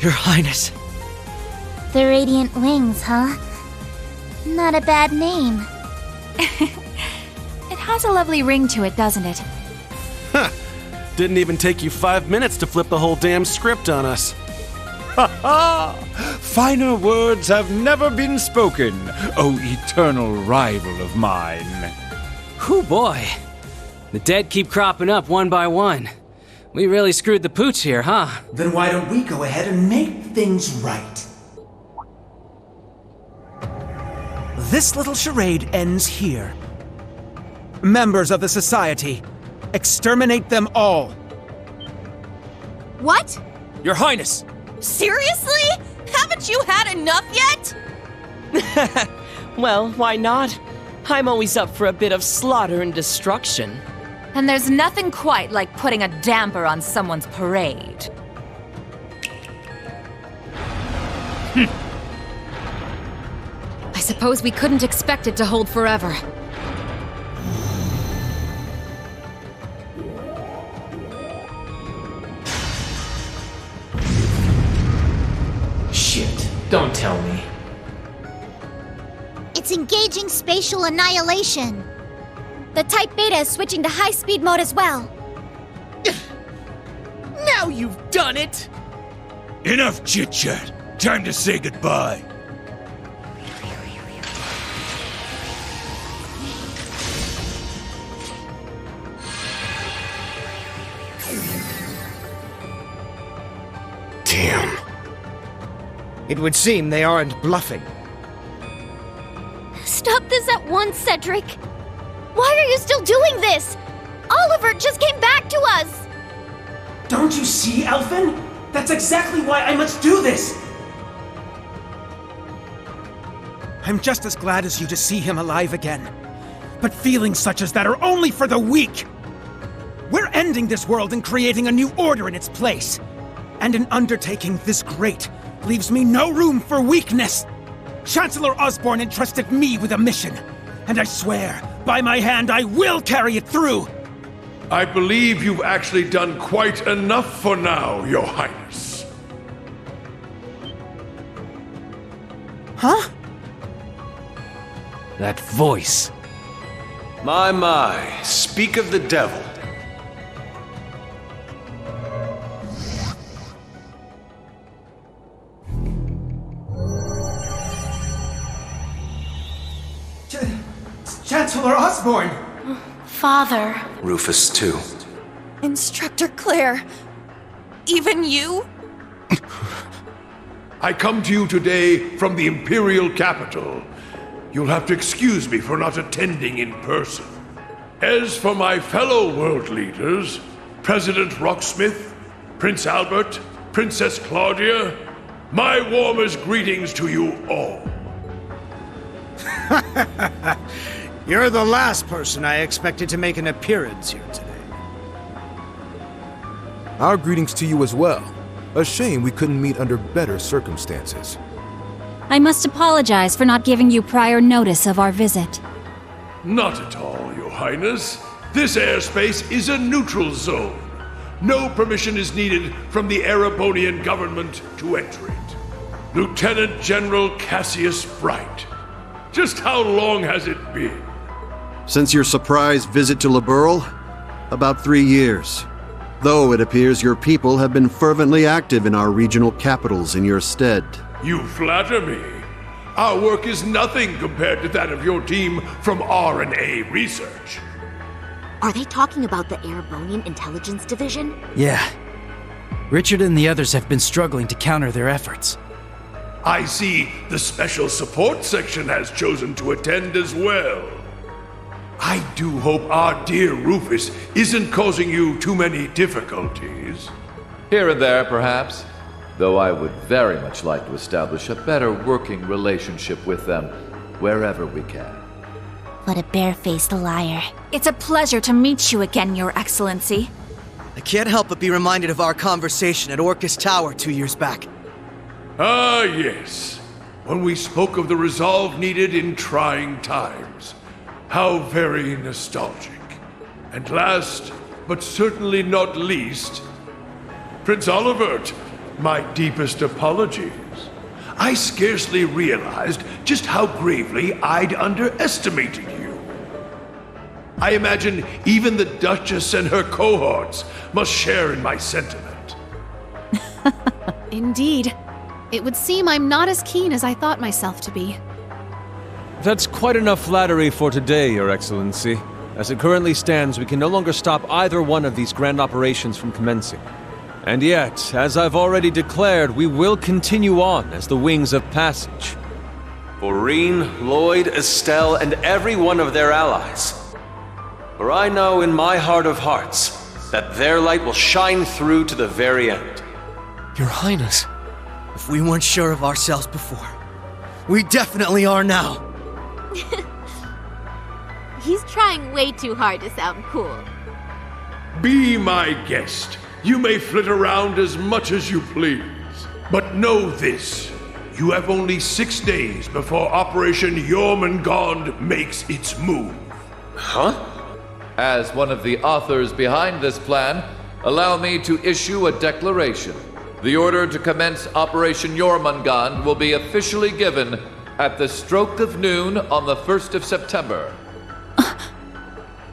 Your Highness. The Radiant Wings, huh? Not a bad name. It has a lovely ring to it, doesn't it? Huh. Didn't even take you 5 minutes to flip the whole damn script on us. Ha ha! Finer words have never been spoken, O eternal rival of mine. Whew, boy. The dead keep cropping up one by one. We really screwed the pooch here, huh? Then why don't we go ahead and make things right? This little charade ends here. Members of the Society, exterminate them all. What? Your Highness! Seriously? Haven't you had enough yet? Well, why not? I'm always up for a bit of slaughter and destruction. And there's nothing quite like putting a damper on someone's parade. I suppose we couldn't expect it to hold forever. Shit, don't tell me. It's engaging spatial annihilation. The Type Beta is switching to high-speed mode as well. Now you've done it! Enough chit-chat. Time to say goodbye. Damn. It would seem they aren't bluffing. Stop this at once, Cedric. Why are you still doing this? Oliver just came back to us. Don't you see, Elfin? That's exactly why I must do this! I'm just as glad as you to see him alive again. But feelings such as that are only for the weak! We're ending this world and creating a new order in its place. And an undertaking this great leaves me no room for weakness! Chancellor Osborne entrusted me with a mission, and I swear, by my hand, I will carry it through! I believe you've actually done quite enough for now, Your Highness. Huh? That voice. My, speak of the devil. Chancellor Osborne! Father. Rufus, too. Instructor Claire. Even you? I come to you today from the Imperial capital. You'll have to excuse me for not attending in person. As for my fellow world leaders, President Rocksmith, Prince Albert, Princess Claudia, my warmest greetings to you all. You're the last person I expected to make an appearance here today. Our greetings to you as well. A shame we couldn't meet under better circumstances. I must apologize for not giving you prior notice of our visit. Not at all, Your Highness. This airspace is a neutral zone. No permission is needed from the Erebonian government to enter it. Lieutenant General Cassius Bright. Just how long has it been? Since your surprise visit to Liberl? About 3 years. Though it appears your people have been fervently active in our regional capitals in your stead. You flatter me. Our work is nothing compared to that of your team from R&A Research. Are they talking about the Erebonian Intelligence Division? Yeah. Richard and the others have been struggling to counter their efforts. I see the Special Support Section has chosen to attend as well. I do hope our dear Rufus isn't causing you too many difficulties. Here and there, perhaps. Though I would very much like to establish a better working relationship with them wherever we can. What a barefaced liar. It's a pleasure to meet you again, Your Excellency. I can't help but be reminded of our conversation at Orcus Tower 2 years back. Ah, yes. When we spoke of the resolve needed in trying times. How very nostalgic. And last, but certainly not least, Prince Olivert, My deepest apologies. I scarcely realized just how gravely I'd underestimated you. I imagine even the Duchess and her cohorts must share in my sentiment. Indeed. It would seem I'm not as keen as I thought myself to be. That's quite enough flattery for today, Your Excellency. As it currently stands, we can no longer stop either one of these grand operations from commencing. And yet, as I've already declared, we will continue on as the Wings of Passage. Maureen, Lloyd, Estelle, and every one of their allies. For I know in my heart of hearts that their light will shine through to the very end. Your Highness, if we weren't sure of ourselves before, we definitely are now. He's trying way too hard to sound cool. Be my guest. You may flit around as much as you please. But know this. You have only 6 days before Operation Jormungand makes its move. Huh? As one of the authors behind this plan, allow me to issue a declaration. The order to commence Operation Jormungand will be officially given at the stroke of noon on the 1st of September.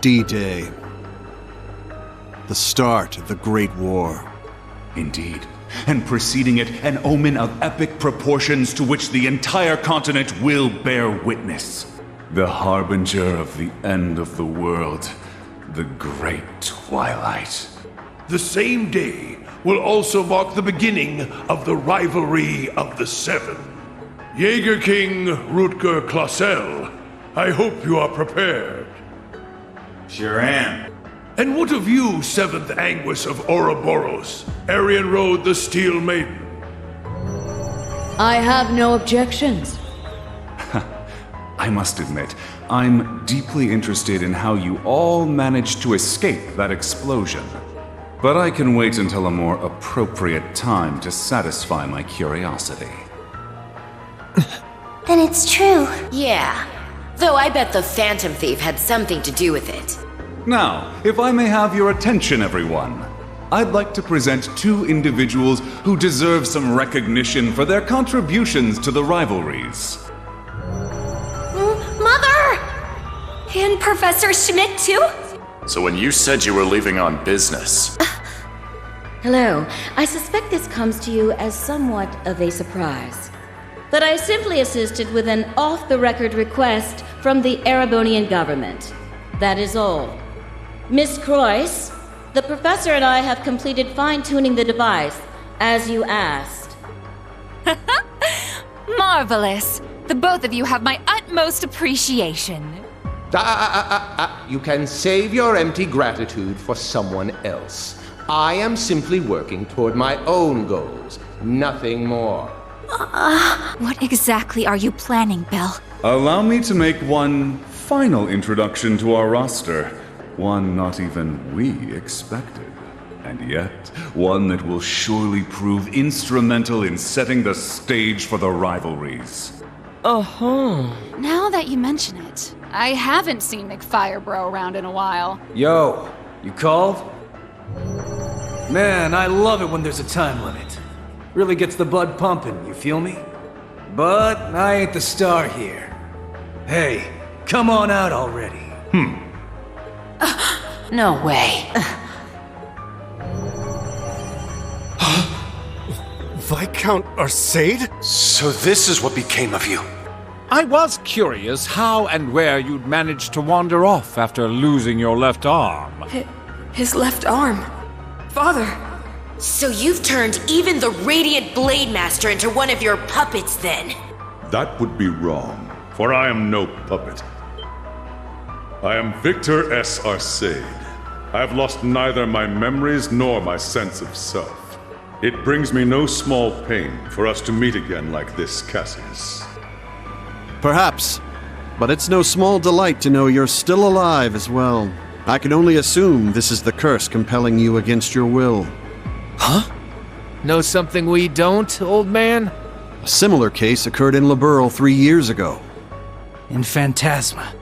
D-Day. The start of the Great War. Indeed. And preceding it, an omen of epic proportions to which the entire continent will bear witness. The harbinger of the end of the world. The Great Twilight. The same day will also mark the beginning of the rivalry of the Seven. Jaeger King Rutger Clausel, I hope you are prepared. Sure am. And what of you, 7th Anguis of Ouroboros, Arian Road the Steel Maiden? I have no objections. I must admit, I'm deeply interested in how you all managed to escape that explosion. But I can wait until a more appropriate time to satisfy my curiosity. Then it's true. Yeah. Though I bet the Phantom Thief had something to do with it. Now, if I may have your attention, everyone, I'd like to present 2 individuals who deserve some recognition for their contributions to the rivalries. Mother! And Professor Schmidt, too? So when you said you were leaving on business... Hello. I suspect this comes to you as somewhat of a surprise. That I simply assisted with an off-the-record request from the Erebonian government. That is all. Miss Croyce, the professor and I have completed fine-tuning the device, as you asked. Marvelous. The both of you have my utmost appreciation. You can save your empty gratitude for someone else. I am simply working toward my own goals, nothing more. What exactly are you planning, Belle? Allow me to make one final introduction to our roster. One not even we expected. And yet, one that will surely prove instrumental in setting the stage for the rivalries. Uh-huh. Now that you mention it, I haven't seen McFirebro around in a while. Yo, you called? Man, I love it when there's a time limit. Really gets the blood pumping, you feel me? But I ain't the star here. Hey, come on out already. No way. Viscount Arcade? So this is what became of you. I was curious how and where you'd managed to wander off after losing your left arm. His left arm. Father. So you've turned even the Radiant Blade Master into one of your puppets, then? That would be wrong, for I am no puppet. I am Victor S. Arcade. I have lost neither my memories nor my sense of self. It brings me no small pain for us to meet again like this, Cassius. Perhaps. But it's no small delight to know you're still alive as well. I can only assume this is the curse compelling you against your will. Huh? Know something we don't, old man? A similar case occurred in Liberl 3 years ago. In Phantasma.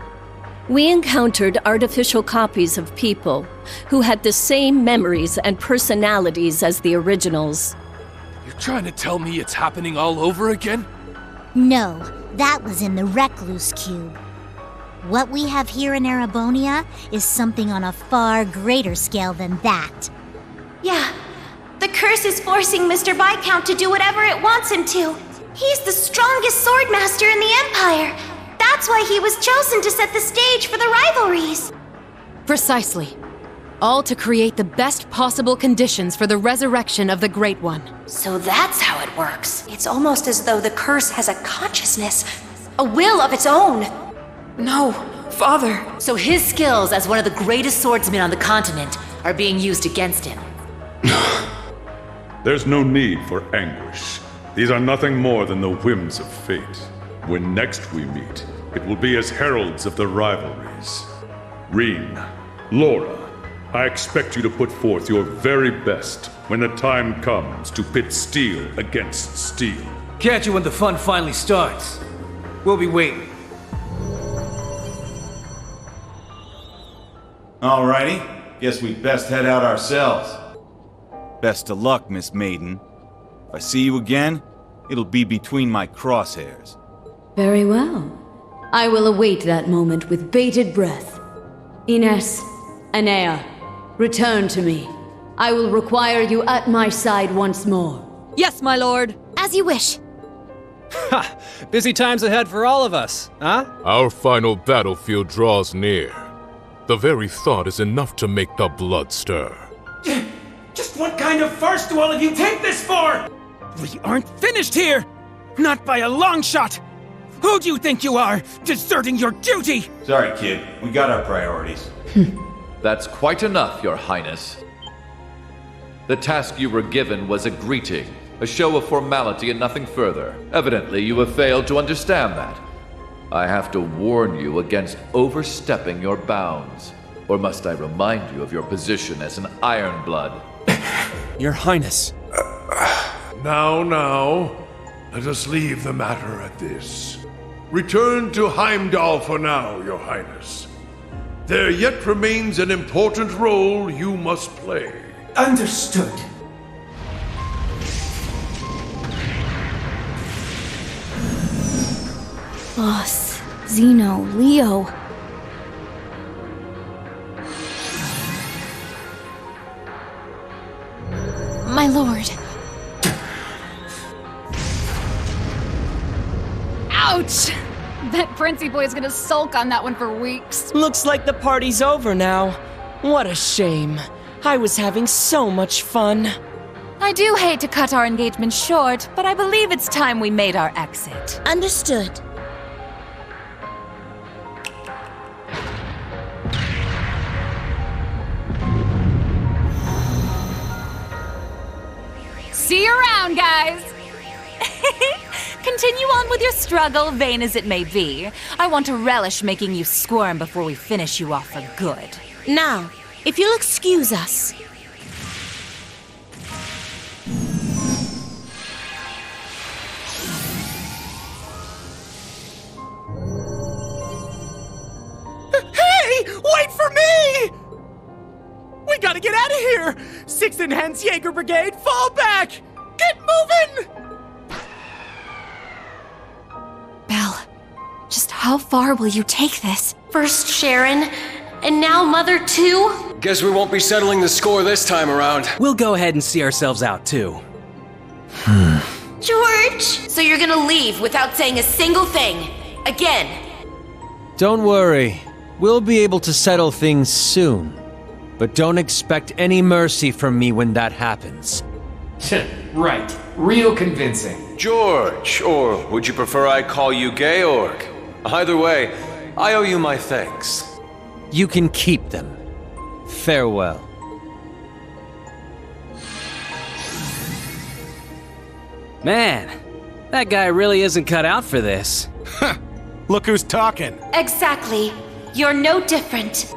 We encountered artificial copies of people who had the same memories and personalities as the originals. Trying to tell me it's happening all over again? No, that was in the Recluse Cube. What we have here in Arabonia is something on a far greater scale than that. Yeah, the curse is forcing Mr. Viscount to do whatever it wants him to. He's the strongest swordmaster in the Empire. That's why he was chosen to set the stage for the rivalries. Precisely. All to create the best possible conditions for the resurrection of the Great One. So that's how it works. It's almost as though the curse has a consciousness, a will of its own. No, Father. So his skills as one of the greatest swordsmen on the continent are being used against him. There's no need for anguish. These are nothing more than the whims of fate. When next we meet, it will be as heralds of the rivalries. Reen, Laura, I expect you to put forth your very best when the time comes to pit steel against steel. Catch you when the fun finally starts. We'll be waiting. Alrighty, guess we best head out ourselves. Best of luck, Miss Maiden. If I see you again, it'll be between my crosshairs. Very well. I will await that moment with bated breath. Ines, Anea, return to me. I will require you at my side once more. Yes, my lord. As you wish. Ha! Busy times ahead for all of us, huh? Our final battlefield draws near. The very thought is enough to make the blood stir. Just what kind of farce do all of you take this for? We aren't finished here! Not by a long shot! Who do you think you are, deserting your duty? Sorry, kid. We got our priorities. That's quite enough, Your Highness. The task you were given was a greeting, a show of formality and nothing further. Evidently, you have failed to understand that. I have to warn you against overstepping your bounds. Or must I remind you of your position as an Ironblood? Your Highness. Now, let us leave the matter at this. Return to Heimdall for now, Your Highness. There yet remains an important role you must play. Understood. Boss, Zeno, Leo. My lord. Ouch! Bet Princey Boy's gonna sulk on that one for weeks. Looks like the party's over now. What a shame. I was having so much fun. I do hate to cut our engagement short, but I believe it's time we made our exit. Understood. See you around, guys! Continue on with your struggle, vain as it may be. I want to relish making you squirm before we finish you off for good. Now, if you'll excuse us. Hey! Wait for me! We gotta get out of here! 6th Enhanced Jaeger Brigade, fall back! Get moving! Belle, just how far will you take this? First Sharon, and now Mother too? Guess we won't be settling the score this time around. We'll go ahead and see ourselves out, too. George! So you're gonna leave without saying a single thing? Again? Don't worry. We'll be able to settle things soon. But don't expect any mercy from me when that happens. Right. Real convincing. George, or would you prefer I call you Georg? Either way, I owe you my thanks. You can keep them. Farewell. Man, that guy really isn't cut out for this. Look who's talking. Exactly. You're no different.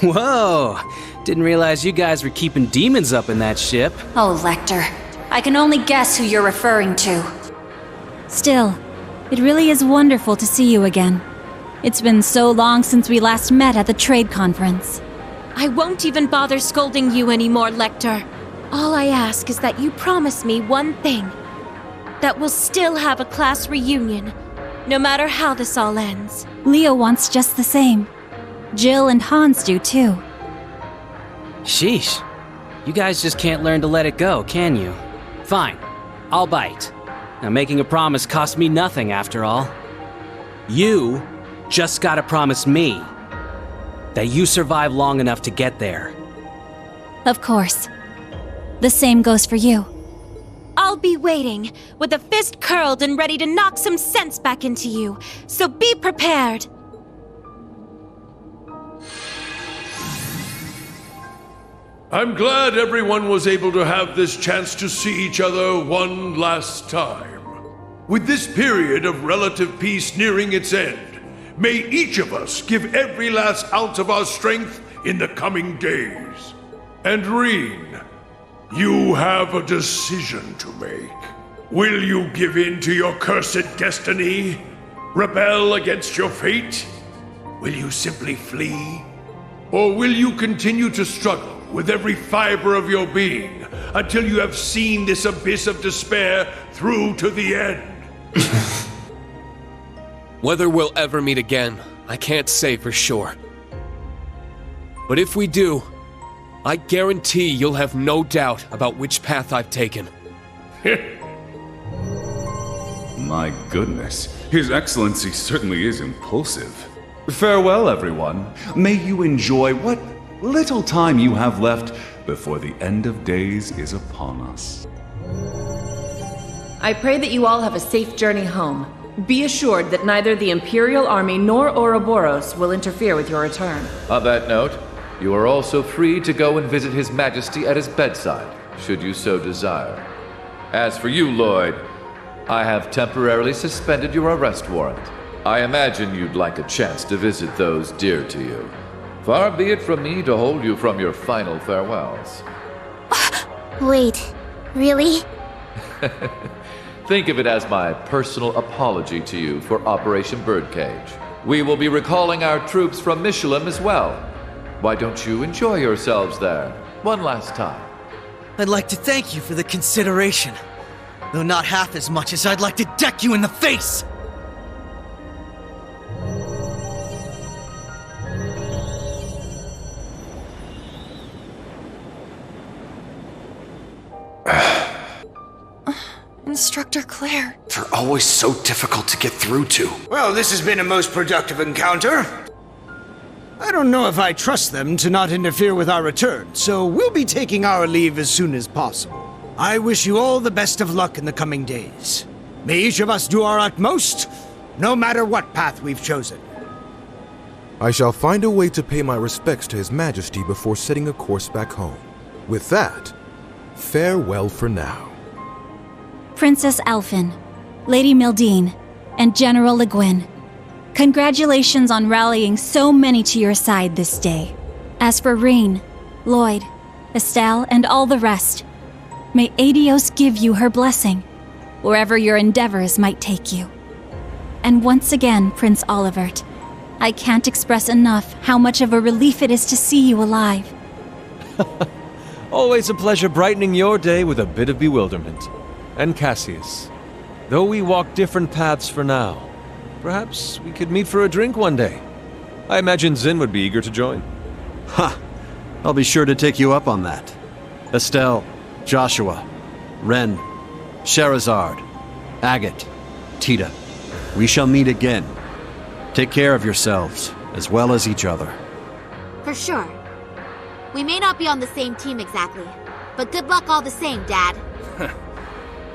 Whoa! Didn't realize you guys were keeping demons up in that ship. Oh, Lecter. I can only guess who you're referring to. Still, it really is wonderful to see you again. It's been so long since we last met at the trade conference. I won't even bother scolding you anymore, Lecter. All I ask is that you promise me one thing. That we'll still have a class reunion, no matter how this all ends. Leo wants just the same. Jill and Hans do too. Sheesh. You guys just can't learn to let it go, can you? Fine. I'll bite. Now, making a promise costs me nothing, after all. You just gotta promise me that you survive long enough to get there. Of course. The same goes for you. I'll be waiting, with a fist curled and ready to knock some sense back into you, so be prepared. I'm glad everyone was able to have this chance to see each other one last time. With this period of relative peace nearing its end, may each of us give every last ounce of our strength in the coming days. And Reen, you have a decision to make. Will you give in to your cursed destiny? Rebel against your fate? Will you simply flee? Or will you continue to struggle with every fiber of your being until you have seen this abyss of despair through to the end? Whether we'll ever meet again, I can't say for sure. But if we do, I guarantee you'll have no doubt about which path I've taken. My goodness, His Excellency certainly is impulsive. Farewell, everyone. May you enjoy what little time you have left before the end of days is upon us. I pray that you all have a safe journey home. Be assured that neither the Imperial Army nor Ouroboros will interfere with your return. On that note, you are also free to go and visit His Majesty at his bedside, should you so desire. As for you, Lloyd, I have temporarily suspended your arrest warrant. I imagine you'd like a chance to visit those dear to you. Far be it from me to hold you from your final farewells. Wait, really? Think of it as my personal apology to you for Operation Birdcage. We will be recalling our troops from Michelin as well. Why don't you enjoy yourselves there one last time? I'd like to thank you for the consideration, though not half as much as I'd like to deck you in the face! Instructor Claire. They're always so difficult to get through to. Well, this has been a most productive encounter. I don't know if I trust them to not interfere with our return, so we'll be taking our leave as soon as possible. I wish you all the best of luck in the coming days. May each of us do our utmost, no matter what path we've chosen. I shall find a way to pay my respects to His Majesty before setting a course back home. With that, farewell for now. Princess Alphen, Lady Mildine, and General Le Guin. Congratulations on rallying so many to your side this day. As for Reen, Lloyd, Estelle, and all the rest, may Adios give you her blessing, wherever your endeavors might take you. And once again, Prince Olivert, I can't express enough how much of a relief it is to see you alive. Always a pleasure brightening your day with a bit of bewilderment. And Cassius, though we walk different paths for now, perhaps we could meet for a drink one day. I imagine Zin would be eager to join. Ha! I'll be sure to take you up on that. Estelle, Joshua, Ren, Sherazard, Agate, Tita, we shall meet again. Take care of yourselves, as well as each other. For sure. We may not be on the same team exactly, but good luck all the same, Dad.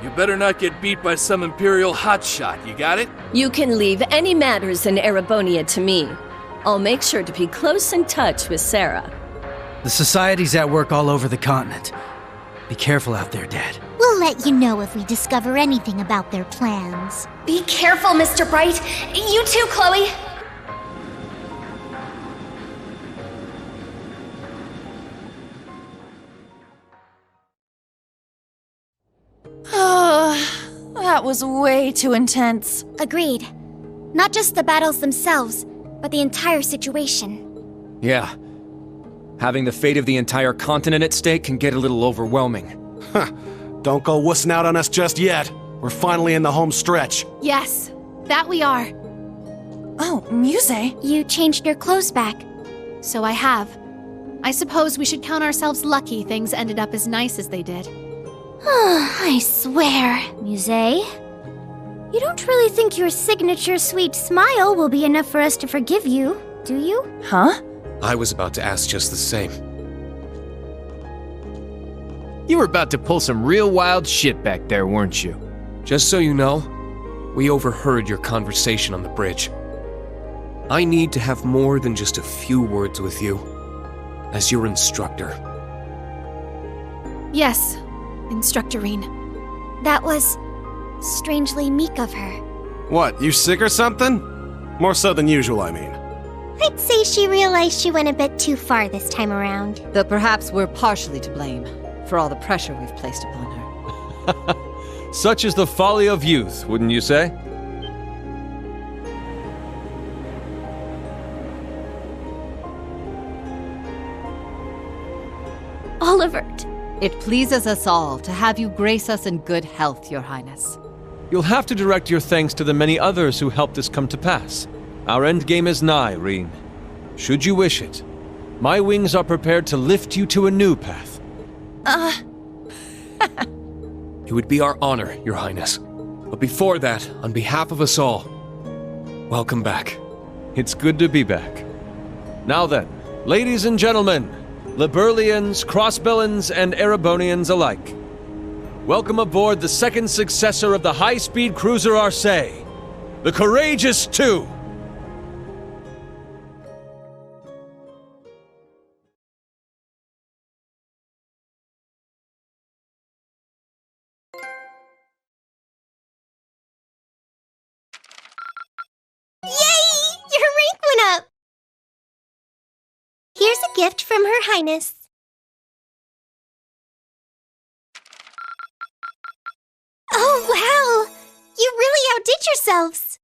You better not get beat by some Imperial hotshot, you got it? You can leave any matters in Erebonia to me. I'll make sure to be close in touch with Sarah. The Society's at work all over the continent. Be careful out there, Dad. We'll let you know if we discover anything about their plans. Be careful, Mr. Bright. You too, Chloe. That was way too intense. Agreed. Not just the battles themselves, but the entire situation. Yeah. Having the fate of the entire continent at stake can get a little overwhelming. Huh. Don't go wussing out on us just yet. We're finally in the home stretch. Yes, that we are. Oh, Muse. You changed your clothes back. So I have. I suppose we should count ourselves lucky things ended up as nice as they did. I swear, Muse. You don't really think your signature sweet smile will be enough for us to forgive you, do you? Huh? I was about to ask just the same. You were about to pull some real wild shit back there, weren't you? Just so you know, we overheard your conversation on the bridge. I need to have more than just a few words with you, as your instructor. Yes, Instructorine. That was strangely meek of her. What, you sick or something? More so than usual, I mean. I'd say she realized she went a bit too far this time around. Though perhaps we're partially to blame for all the pressure we've placed upon her. Such is the folly of youth, wouldn't you say? Olivert. It pleases us all to have you grace us in good health, Your Highness. You'll have to direct your thanks to the many others who helped this come to pass. Our endgame is nigh, Reen. Should you wish it, my wings are prepared to lift you to a new path. It would be our honor, Your Highness. But before that, on behalf of us all, welcome back. It's good to be back. Now then, ladies and gentlemen, Liberlians, Crossbellans, and Erebonians alike, welcome aboard the second successor of the high-speed cruiser Arcee, the Courageous 2. Yay! Your rank went up! Here's a gift from Her Highness. Oh, wow! You really outdid yourselves!